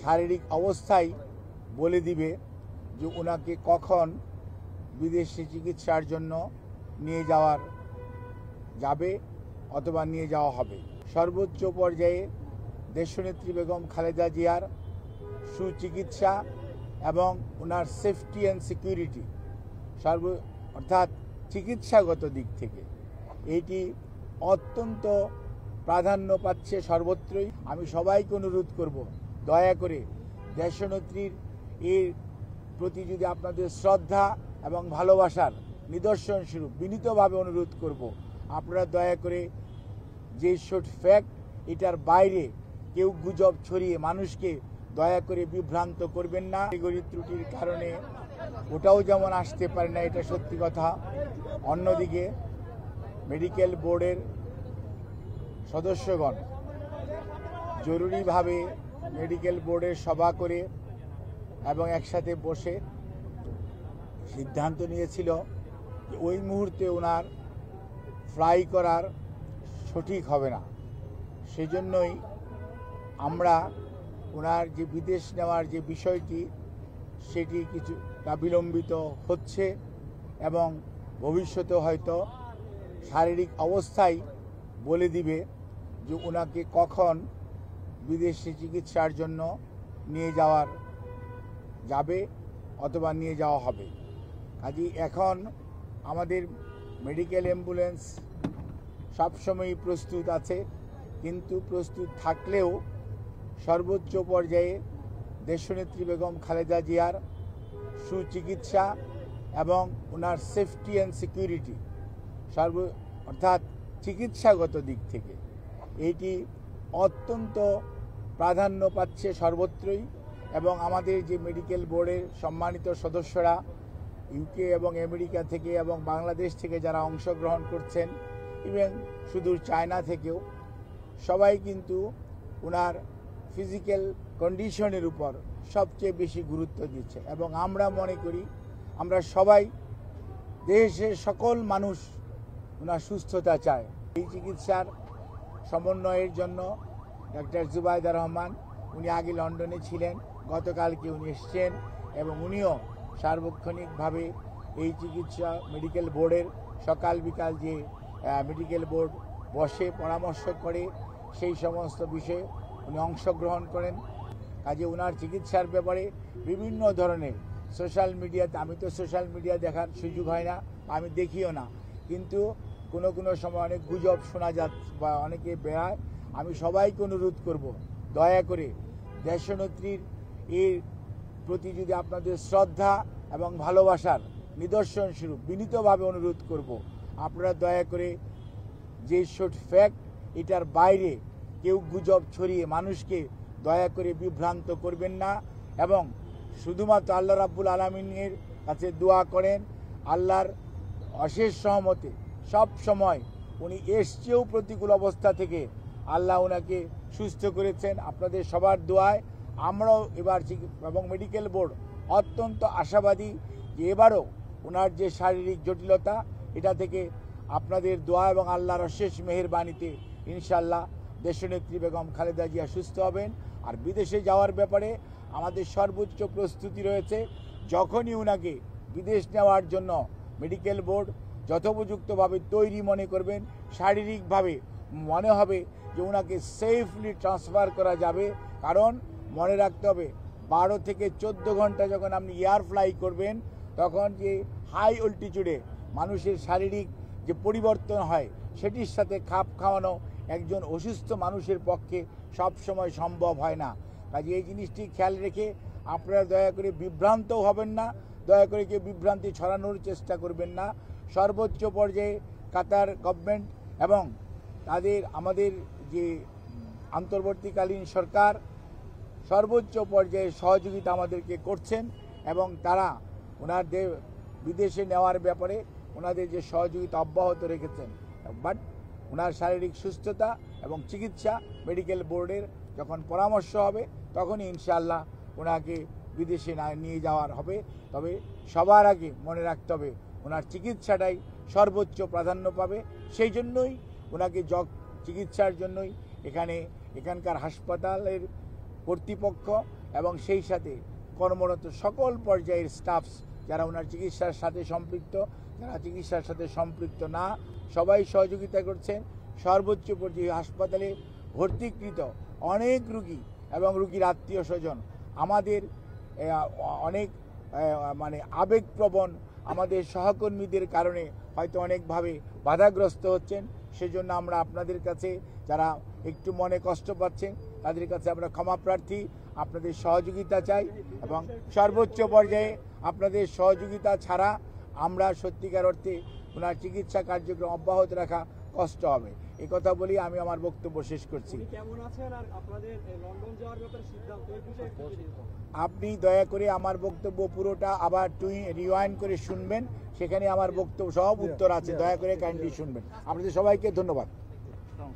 শারীরিক অবস্থাই বলে দিবে যে ওনাকে কখন বিদেশে চিকিৎসার জন্য নিয়ে যাবে অথবা নিয়ে যাওয়া হবে। সর্বোচ্চ পর্যায়ে দেশনেত্রী বেগম খালেদা জিয়ার সুচিকিৎসা এবং ওনার সেফটি অ্যান্ড সিকিউরিটি অর্থাৎ চিকিৎসাগত দিক থেকে এইটি অত্যন্ত প্রাধান্য পাচ্ছে সর্বত্রই। আমি সবাইকে অনুরোধ করব, দয়া করে দেশনেত্রীর এর প্রতি যদি আপনাদের শ্রদ্ধা এবং ভালোবাসার নিদর্শন স্বরূপ বিনীতভাবে অনুরোধ করব, আপনারা দয়া করে যে শর্ট ফ্যাক্ট এটার বাইরে কেউ গুজব ছড়িয়ে মানুষকে দয়া করে বিভ্রান্ত করবেন না। কারিগরি ত্রুটির কারণে ওটাও যেমন আসতে পারে না, এটা সত্যি কথা। অন্যদিকে মেডিকেল বোর্ডের সদস্যগণ জরুরিভাবে মেডিকেল বোর্ডের সভা করে এবং একসাথে বসে সিদ্ধান্ত নিয়েছিল যে ওই মুহূর্তে ওনার ফ্লাই করার সঠিক হবে না। সেজন্যই আমরা ওনার যে বিদেশ নেওয়ার যে বিষয়টি সেটি কিছুটা বিলম্বিত হচ্ছে এবং ভবিষ্যতে হয়তো শারীরিক অবস্থাই বলে দিবে যে ওনাকে কখন বিদেশে চিকিৎসার জন্য নিয়ে যাবে অথবা নিয়ে যাওয়া হবে। কাজেই এখন আমাদের মেডিকেল অ্যাম্বুলেন্স সবসময়ই প্রস্তুত আছে, কিন্তু প্রস্তুত থাকলেও সর্বোচ্চ পর্যায়ে দেশনেত্রী বেগম খালেদা জিয়ার সুচিকিৎসা এবং ওনার সেফটি অ্যান্ড সিকিউরিটি অর্থাৎ চিকিৎসাগত দিক থেকে এইটি অত্যন্ত প্রাধান্য পাচ্ছে সর্বত্রই। এবং আমাদের যে মেডিকেল বোর্ডের সম্মানিত সদস্যরা ইউকে এবং আমেরিকা থেকে এবং বাংলাদেশ থেকে যারা অংশগ্রহণ করছেন, ইভেন সুদূর চায়না থেকেও সবাই কিন্তু ওনার ফিজিক্যাল কন্ডিশনের উপর সবচেয়ে বেশি গুরুত্ব দিচ্ছে। এবং আমরা মনে করি আমরা সবাই দেশের সকল মানুষ ওনার সুস্থতা চায়। এই চিকিৎসার সমন্বয়ের জন্য ডক্টর জুবাইদা রহমান, উনি আগে লন্ডনে ছিলেন, গতকালকে উনি এসছেন এবং উনিও সার্বক্ষণিকভাবে এই চিকিৎসা মেডিকেল বোর্ডের সকাল বিকাল যে মেডিকেল বোর্ড বসে পরামর্শ করে সেই সমস্ত বিষয়ে উনি অংশগ্রহণ করেন। কাজে ওনার চিকিৎসার ব্যাপারে বিভিন্ন ধরনের সোশ্যাল মিডিয়াতে, আমি তো সোশ্যাল মিডিয়া দেখার সুযোগ হয় না, আমি দেখিও না, কিন্তু কোনো সময় অনেক গুজব শোনা যাচ্ছে বা অনেকে বেড়ায়। আমি সবাইকে অনুরোধ করব, দয়া করে দেশনেত্রীর এর প্রতি যদি আপনাদের শ্রদ্ধা এবং ভালোবাসার নিদর্শন স্বরূপ বিনীতভাবে অনুরোধ করব, আপনারা দয়া করে যে শর্ট ফ্যাক্ট এটার বাইরে কেউ গুজব ছড়িয়ে মানুষকে দয়া করে বিভ্রান্ত করবেন না। এবং শুধুমাত্র আল্লাহ রাব্বুল আলামিনের কাছে দোয়া করেন, আল্লাহর অশেষ সহমতে সব সময় উনি এসছেও প্রতিকূল অবস্থা থেকে আল্লাহ ওনাকে সুস্থ করেছেন। আপনাদের সবার দোয়ায় আমরাও এবার এবং মেডিকেল বোর্ড অত্যন্ত আশাবাদী যে এবারও ওনার যে শারীরিক জটিলতা এটা থেকে আপনাদের দোয়া এবং আল্লাহর অশেষ মেহেরবানিতে ইনশাআল্লাহ দেশনেত্রী বেগম খালেদা জিয়া সুস্থ হবেন। আর বিদেশে যাওয়ার ব্যাপারে আমাদের সর্বোচ্চ প্রস্তুতি রয়েছে। যখনই ওনাকে বিদেশ নেওয়ার জন্য মেডিকেল বোর্ড যথোপযুক্তভাবে তৈরি মনে করবেন, শারীরিকভাবে মনে হবে যে ওনাকে সেফলি ট্রান্সফার করা যাবে। কারণ মনে রাখতে হবে 12 থেকে 14 ঘন্টা যখন আপনি এয়ার ফ্লাই করবেন, তখন যে হাই অল্টিটিউডে মানুষের শারীরিক যে পরিবর্তন হয় সেটির সাথে খাপ খাওয়ানো একজন অসুস্থ মানুষের পক্ষে সব সময় সম্ভব হয় না। কাজে এই জিনিসটি খেয়াল রেখে আপনারা দয়া করে বিভ্রান্তও হবেন না, দয়া করে কেউ বিভ্রান্তি ছড়ানোর চেষ্টা করবেন না। সর্বোচ্চ পর্যায়ে কাতার গভর্নমেন্ট এবং আমাদের যে অন্তর্বর্তীকালীন সরকার সর্বোচ্চ পর্যায়ে সহযোগিতা আমাদেরকে করছেন এবং তারা ওনাদের বিদেশে নেওয়ার ব্যাপারে ওনাদের যে সহযোগিতা অব্যাহত রেখেছেন। বাট ওনার শারীরিক সুস্থতা এবং চিকিৎসা মেডিকেল বোর্ডের যখন পরামর্শ হবে তখনই ইনশাআল্লাহ ওনাকে বিদেশে নিয়ে যাওয়ার হবে। তবে সবার আগে মনে রাখতে হবে ওনার চিকিৎসাটাই সর্বোচ্চ প্রাধান্য পাবে। সেই জন্যই ওনাকে চিকিৎসার জন্যই এখানকার হাসপাতালের কর্তৃপক্ষ এবং সেই সাথে কর্মরত সকল পর্যায়ের স্টাফস যারা ওনার চিকিৎসার সাথে সম্পৃক্ত, যারা চিকিৎসার সাথে সম্পৃক্ত না, সবাই সহযোগিতা করছেন। সর্বোচ্চ পর্যায়ে হাসপাতালে ভর্তিকৃত অনেক রুগী এবং রুগীর আত্মীয় স্বজন আমাদের অনেক মানে আবেগপ্রবণ আমাদের সহকর্মীদের কারণে হয়তো অনেকভাবে বাধাগ্রস্ত হচ্ছেন। সেজন্য আমরা আপনাদের কাছে, যারা একটু মনে কষ্ট পাচ্ছেন, তাদের কাছে আমরা ক্ষমা প্রার্থী, আপনাদের সহযোগিতা চাই এবং সর্বোচ্চ পর্যায়ে আপনাদের সহযোগিতা ছাড়া আমরা সত্যিকার অর্থে ওনার চিকিৎসা কার্যক্রম অব্যাহত রাখা কষ্ট হবে। এই কথা বলি আমি আমার বক্তব্য শেষ করছি। আপনি দয়া করে আমার বক্তব্য পুরোটা আবার রিওয়াইন্ড করে শুনবেন, সেখানে আমার বক্তব্য সব উত্তর আছে, দয়া করে কাইন্ডলি শুনবেন। আপনাদের সবাইকে ধন্যবাদ।